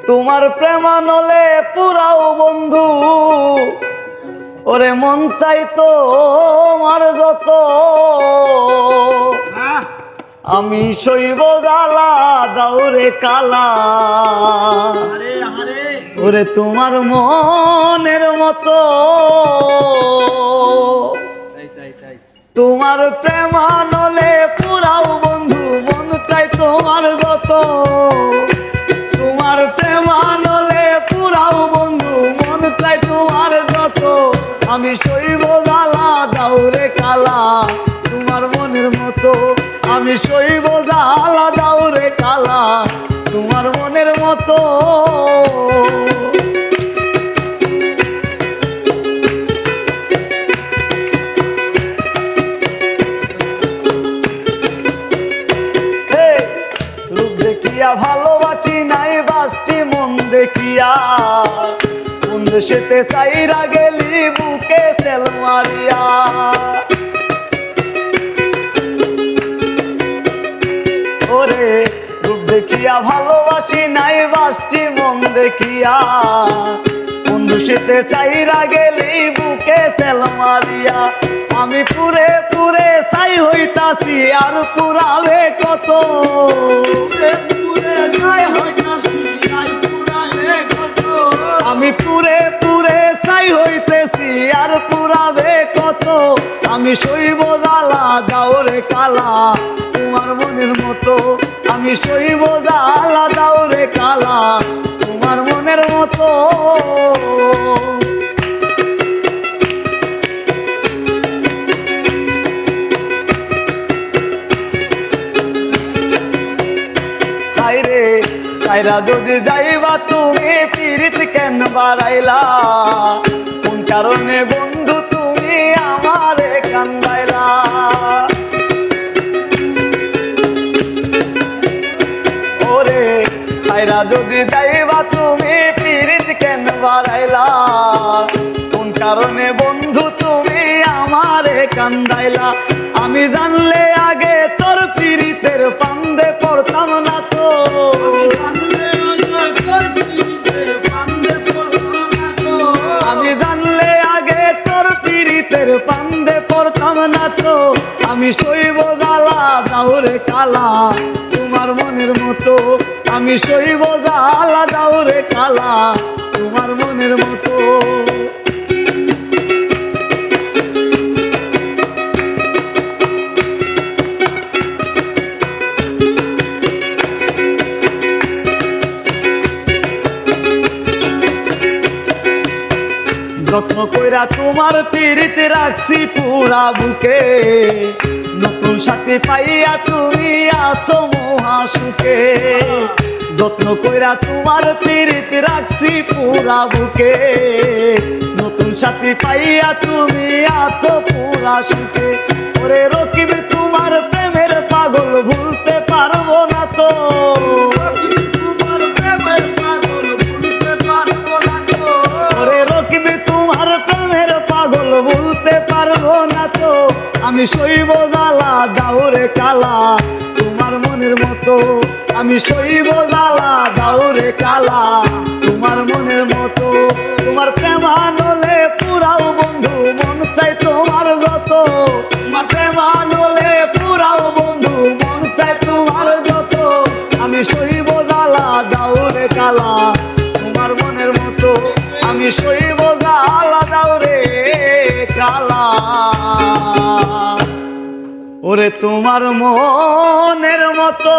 তোমার প্রেমানলে পুরাও বন্ধু ওরে মন চাইতো আমার যত আমি শৈব জ্বালা দাউরে কালা ওরে তোমার মনের মতো তোমার প্রেমানলে পুরাও বন্ধু মন চাই তোমার যত তোমার প্রেমানলে পুরাও বন্ধু মন চাই তোমার যত আমি শৈব জ্বালা দাউরে কালা তোমার মনের মতো আমি শৈব জ্বালা দাউরে কালা তোমার মনের মতো রূপ দেখিয়া ভালোবাসি নাই বাসছি মন দেখিয়া কোন দেশেতে চাইরা গেলি বুকে তেল মারিয়া ওরে রূপ দেখিয়া ভালোবাসি নাই বাসছি মন দেখিয়া কোন দেশেতে চাইরা গেলি বুকে তেল মারিয়া আমি পুরে পুরে চাই হইতাছি আর পুরাবে কত আমি পুরে পুরে চাই হইতেছি আর পুরাবে কত আমি শৈব জ্বালা দাউরে কালা তোমার মনের মতো আমি শৈব জ্বালা দাউরে কালা তোমার মনের মতো হায়রে সাইরা যদি যাইবা তুমি পিরিত কেন বাড়াইলা কোন কারণে বন্ধু তুমি আমারে কান্দাইলা ওরে সাইরা যদি যাইবা তুমি পিরিত কেন বাড়াইলা কোন কারণে বন্ধু তুমি আমারে কান্দাইলা আমি জানলে আগে তোর পিরিতের ফান্দে পড়তাম না তো আমি জানলে আগে তোর পিরিতের ফান্দে পড়তাম না তো আমি শৈব জ্বালা দাউরে কালা তোমার মনের মতো আমি শৈব জ্বালা দাউরে কালা তোমার মনের মতো যত্ন কইরা তোমার পিরিতে রাখছি পুরা বুকে নতুন সাথী পাইয়া তুমি আছো মহা সুখে যত্ন কইরা তোমার পিরিতে রাখছি পুরা বুকে নতুন সাথী পাইয়া তুমি আছো পুরা সুখে ওরে রকিব তোমার প্রেমের পাগল ভুলতে পারবো না তো বলতে পারবো না তো আমি শৈব জ্বালা দাউরে কালা তোমার মনের মতো আমি শৈব জ্বালা দাউরে কালা তোমার মনের মতো তোমার প্রেমানলে পুরাও বন্ধু মন চাই তোমার যত তোমার প্রেমানলে পুরাও বন্ধু মন চাই তোমার যত আমি শৈব জ্বালা দাউরে কালা তোমার মনের মতো আমি শৈব জ্বালা দাউরে কালা ওরে তোমার মনের মতো।